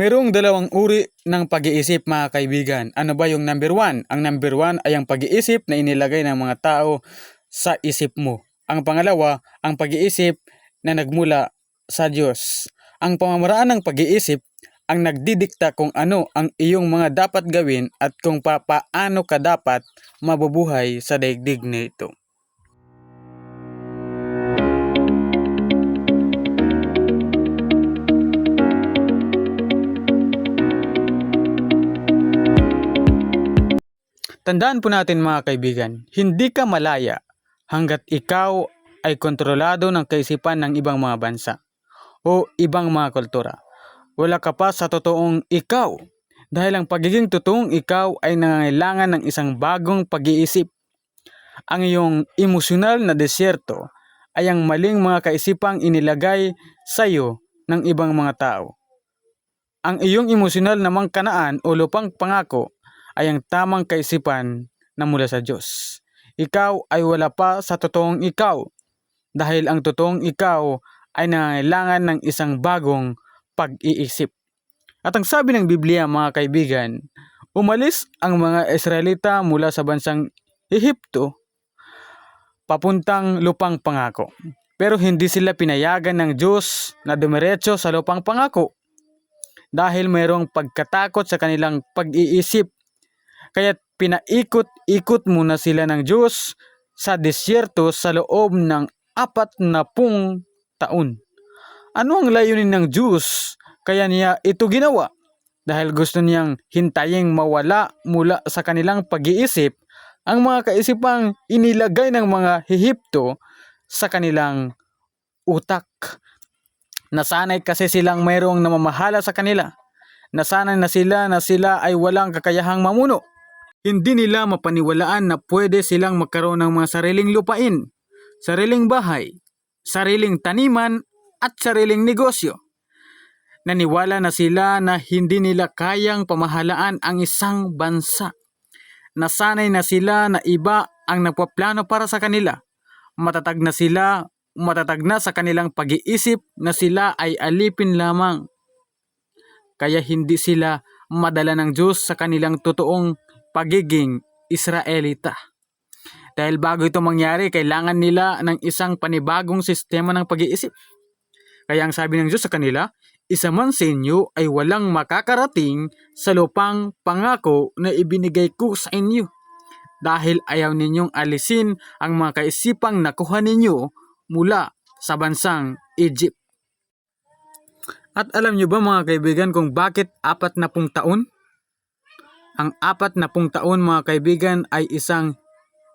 Mayroong dalawang uri ng pag-iisip mga kaibigan. Ano ba yung number one? Ang number one ay ang pag-iisip na inilagay ng mga tao sa isip mo. Ang pangalawa, ang pag-iisip na nagmula sa Diyos. Ang pamamaraan ng pag-iisip ang nagdidikta kung ano ang iyong mga dapat gawin at kung paano ka dapat mabubuhay sa daigdig na ito. Tandaan po natin mga kaibigan, hindi ka malaya hanggat ikaw ay kontrolado ng kaisipan ng ibang mga bansa o ibang mga kultura. Wala ka pa sa totoong ikaw dahil ang pagiging totoong ikaw ay nangangailangan ng isang bagong pag-iisip. Ang iyong emosyonal na desyerto ay ang maling mga kaisipang inilagay sa iyo ng ibang mga tao. Ang iyong emosyonal na mangkanaan o lupang pangako ay ang tamang kaisipan na mula sa Diyos. Ikaw ay wala pa sa totoong ikaw dahil ang totoong ikaw ay nangangailangan ng isang bagong pag-iisip. At ang sabi ng Biblia mga kaibigan, umalis ang mga Israelita mula sa bansang Ehipto papuntang lupang pangako. Pero hindi sila pinayagan ng Diyos na dumiretso sa lupang pangako dahil mayroong pagkatakot sa kanilang pag-iisip. Kaya pinaikot-ikot muna sila ng Diyos sa disyerto sa loob ng 40 taon. Ano ang layunin ng Diyos? Kaya niya ito ginawa? Dahil gusto niyang hintaying mawala mula sa kanilang pag-iisip ang mga kaisipang inilagay ng mga Ehipto sa kanilang utak. Nasanay kasi silang mayroong namamahala sa kanila. Nasanay na sila ay walang kakayahang mamuno. Hindi nila mapaniwalaan na pwede silang magkaroon ng mga sariling lupain, sariling bahay, sariling taniman at sariling negosyo. Naniwala na sila na hindi nila kayang pamahalaan ang isang bansa. Nasanay na sila na iba ang nagpaplano para sa kanila. Matatag na sa kanilang pag-iisip na sila ay alipin lamang. Kaya hindi sila madala ng Diyos sa kanilang totoong pagiging Israelita. Dahil bago ito mangyari, kailangan nila ng isang panibagong sistema ng pag-iisip. Kaya ang sabi ng Diyos sa kanila, isa man sa inyo ay walang makakarating sa lupang pangako na ibinigay ko sa inyo. Dahil ayaw ninyong alisin ang mga kaisipang nakuha ninyo mula sa bansang Egypt. At alam nyo ba mga kaibigan kung bakit 40 taon? Ang 40 taon mga kaibigan ay isang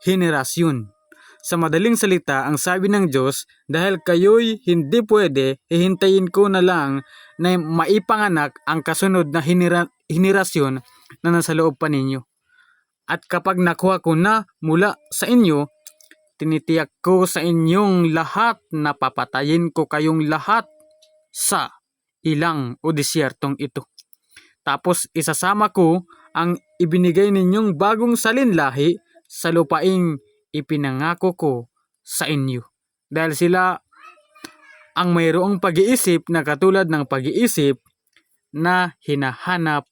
henerasyon. Sa madaling salita, ang sabi ng Diyos, dahil kayo'y hindi pwede, hihintayin ko na lang na maipanganak ang kasunod na henerasyon na nasa loob pa ninyo. At kapag nakuha ko na mula sa inyo, tinitiyak ko sa inyong lahat na papatayin ko kayong lahat sa ilang o disyertong ito. Tapos isasama ko ang ibinigay ninyong bagong salinlahi sa lupaing ipinangako ko sa inyo. Dahil sila ang mayroong pag-iisip na katulad ng pag-iisip na hinahanap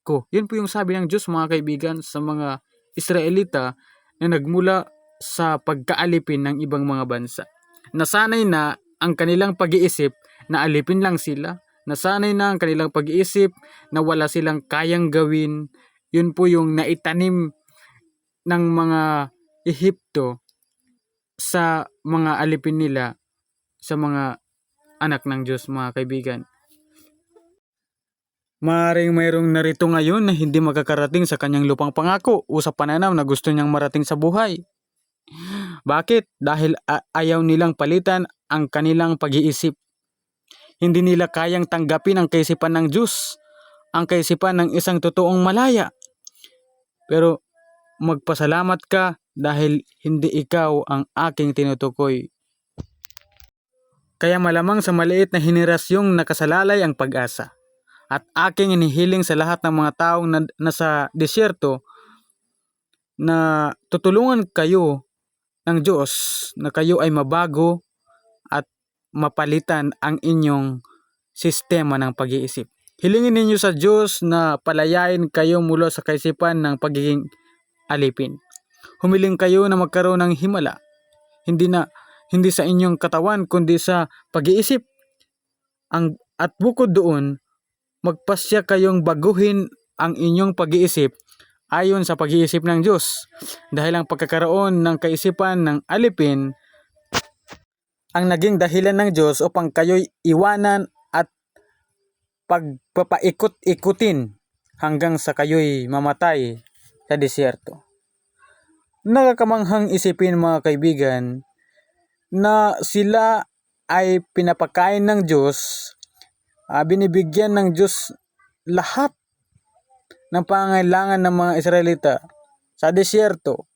ko. Yun po yung sabi ng Diyos mga kaibigan sa mga Israelita na nagmula sa pagkaalipin ng ibang mga bansa. Nasanay na ang kanilang pag-iisip na alipin lang sila. Nasanay na ang kanilang pag-iisip na wala silang kayang gawin. Yun po yung naitanim ng mga Ehipto sa mga alipin nila, sa mga anak ng Diyos mga kaibigan. Maaaring mayroong narito ngayon na hindi makakarating sa kanyang lupang pangako o sa pananaw na gusto niyang marating sa buhay. Bakit? Dahil ayaw nilang palitan ang kanilang pag-iisip. Hindi nila kayang tanggapin ang kaisipan ng Diyos, ang kaisipan ng isang totoong malaya. Pero magpasalamat ka dahil hindi ikaw ang aking tinutukoy. Kaya malamang sa maliit na henerasyong nakasalalay ang pag-asa. At aking inihiling sa lahat ng mga taong nasa disyerto na tutulungan kayo ng Diyos na kayo ay mabago at mapalitan ang inyong sistema ng pag-iisip. Hilingin ninyo sa Diyos na palayain kayo mula sa kaisipan ng pagiging alipin. Humiling kayo na magkaroon ng himala, hindi sa inyong katawan kundi sa pag-iisip. At bukod doon, magpasya kayong baguhin ang inyong pag-iisip ayon sa pag-iisip ng Diyos. Dahil ang pagkakaroon ng kaisipan ng alipin ang naging dahilan ng Diyos upang kayo'y iwanan at pagpapaikot-ikutin hanggang sa kayo'y mamatay sa disyerto. Nakakamanghang isipin mga kaibigan na sila ay pinapakain ng Diyos, binibigyan ng Diyos lahat ng pangangailangan ng mga Israelita sa disyerto.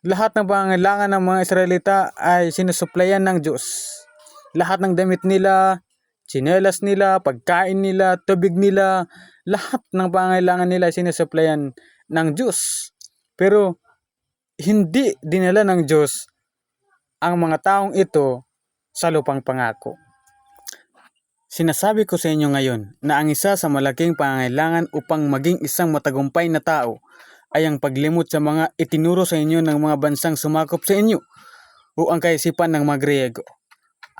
Lahat ng pangangailangan ng mga Israelita ay sinusuplayan ng Diyos. Lahat ng damit nila, tsinelas nila, pagkain nila, tubig nila, lahat ng pangangailangan nila ay sinusuplayan ng Diyos. Pero hindi dinala ng Diyos ang mga taong ito sa lupang pangako. Sinasabi ko sa inyo ngayon na ang isa sa malaking pangangailangan upang maging isang matagumpay na tao ay ang paglimot sa mga itinuro sa inyo ng mga bansang sumakop sa inyo o ang kaisipan ng mga Griego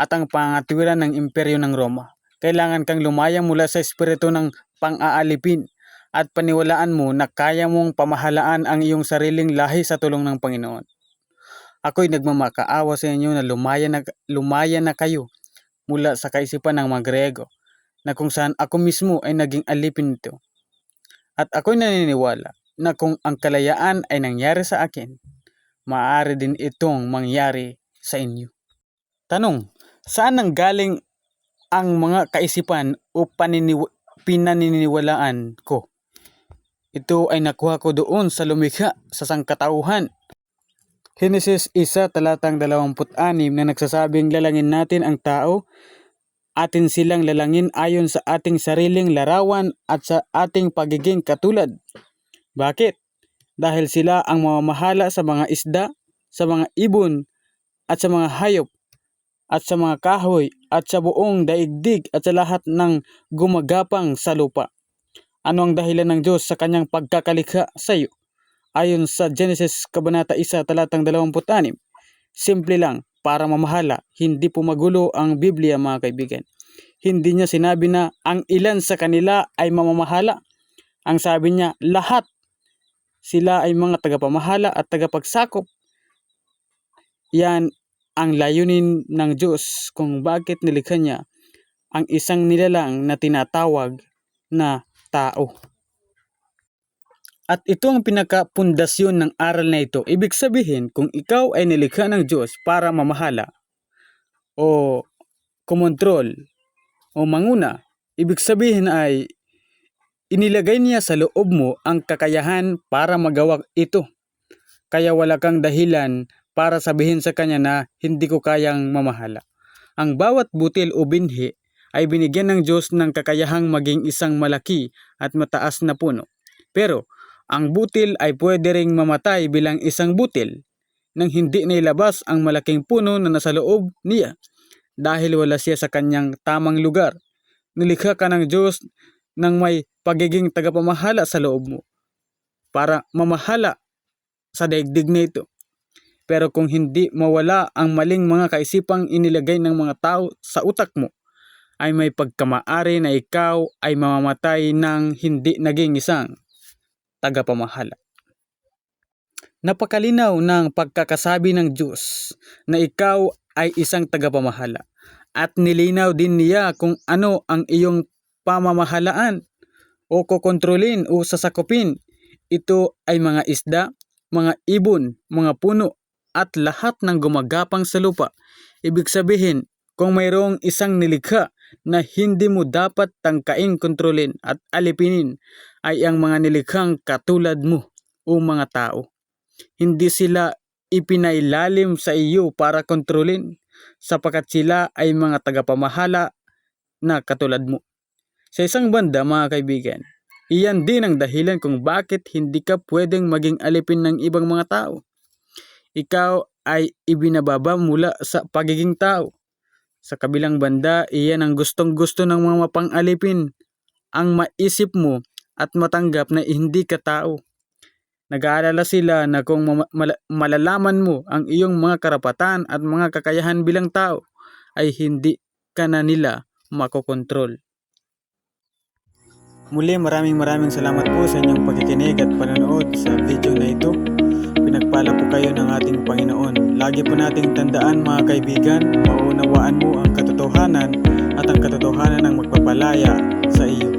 at ang pangatwiran ng imperyo ng Roma. Kailangan kang lumayang mula sa espiritu ng pang-aalipin at paniwalaan mo na kaya mong pamahalaan ang iyong sariling lahi sa tulong ng Panginoon. Ako'y nagmamakaawa sa inyo na lumaya na kayo mula sa kaisipan ng mga Griego na kung saan ako mismo ay naging alipin nito. At ako'y naniniwala na kung ang kalayaan ay nangyari sa akin, maaari din itong mangyari sa inyo. Tanong, saan nanggaling ang mga kaisipan o pinaniniwalaan ko? Ito ay nakuha ko doon sa lumikha sa sangkatauhan. Henesis 1 talatang 26 na nagsasabing lalangin natin ang tao, atin silang lalangin ayon sa ating sariling larawan at sa ating pagiging katulad. Bakit? Dahil sila ang mamamahala sa mga isda, sa mga ibon, at sa mga hayop, at sa mga kahoy, at sa buong daigdig, at sa lahat ng gumagapang sa lupa. Ano ang dahilan ng Diyos sa kanyang pagkakalikha sa iyo? Ayon sa Genesis Kabanata 1 talatang 26, simple lang, para mamahala. Hindi po magulo ang Biblia mga kaibigan. Hindi niya sinabi na ang ilan sa kanila ay mamamahala. Ang sabi niya, lahat sila ay mga tagapamahala at tagapagsakop. Yan ang layunin ng Diyos kung bakit nilikha niya ang isang nilalang na tinatawag na tao. At ito ang pinakapundasyon ng aral na ito. Ibig sabihin, kung ikaw ay nilikha ng Diyos para mamahala o kumontrol o manguna, ibig sabihin ay inilagay niya sa loob mo ang kakayahan para magawa ito. Kaya wala kang dahilan para sabihin sa kanya na hindi ko kayang mamahala. Ang bawat butil o binhi ay binigyan ng Diyos ng kakayahang maging isang malaki at mataas na puno. Pero ang butil ay pwede ring mamatay bilang isang butil nang hindi nailabas ang malaking puno na nasa loob niya dahil wala siya sa kanyang tamang lugar. Nilikha ka ng Diyos ng may pagiging tagapamahala sa loob mo para mamahala sa daigdig na ito. Pero kung hindi mawala ang maling mga kaisipang inilagay ng mga tao sa utak mo, ay may pagkamaari na ikaw ay mamamatay ng hindi naging isang tagapamahala. Napakalinaw ng pagkakasabi ng Diyos na ikaw ay isang tagapamahala at nilinaw din niya kung ano ang iyong pamamahalaan o kokontrolin o sasakupin. Ito ay mga isda, mga ibon, mga puno at lahat ng gumagapang sa lupa. Ibig sabihin, kung mayroong isang nilikha na hindi mo dapat tangkaing kontrolin at alipinin, ay ang mga nilikhang katulad mo o mga tao. Hindi sila ipinailalim sa iyo para kontrolin, sapagkat sila ay mga tagapamahala na katulad mo. Sa isang banda mga kaibigan, iyan din ang dahilan kung bakit hindi ka pwedeng maging alipin ng ibang mga tao. Ikaw ay ibinababa mula sa pagiging tao Sa kabilang banda, iyan ang gustong-gusto ng mga mapang-alipin, ang maisip mo at matanggap na hindi ka tao. Nag-aalala sila na kung malalaman mo ang iyong mga karapatan at mga kakayahan bilang tao, ay hindi ka na nila makokontrol. Muli, maraming salamat po sa inyong pagkikinig at panonood sa video na ito. Pinagpala po kayo ng ating Panginoon. Lagi po nating tandaan mga kaibigan, maunawaan mo ang katotohanan at ang katotohanan ang magpapalaya sa iyo.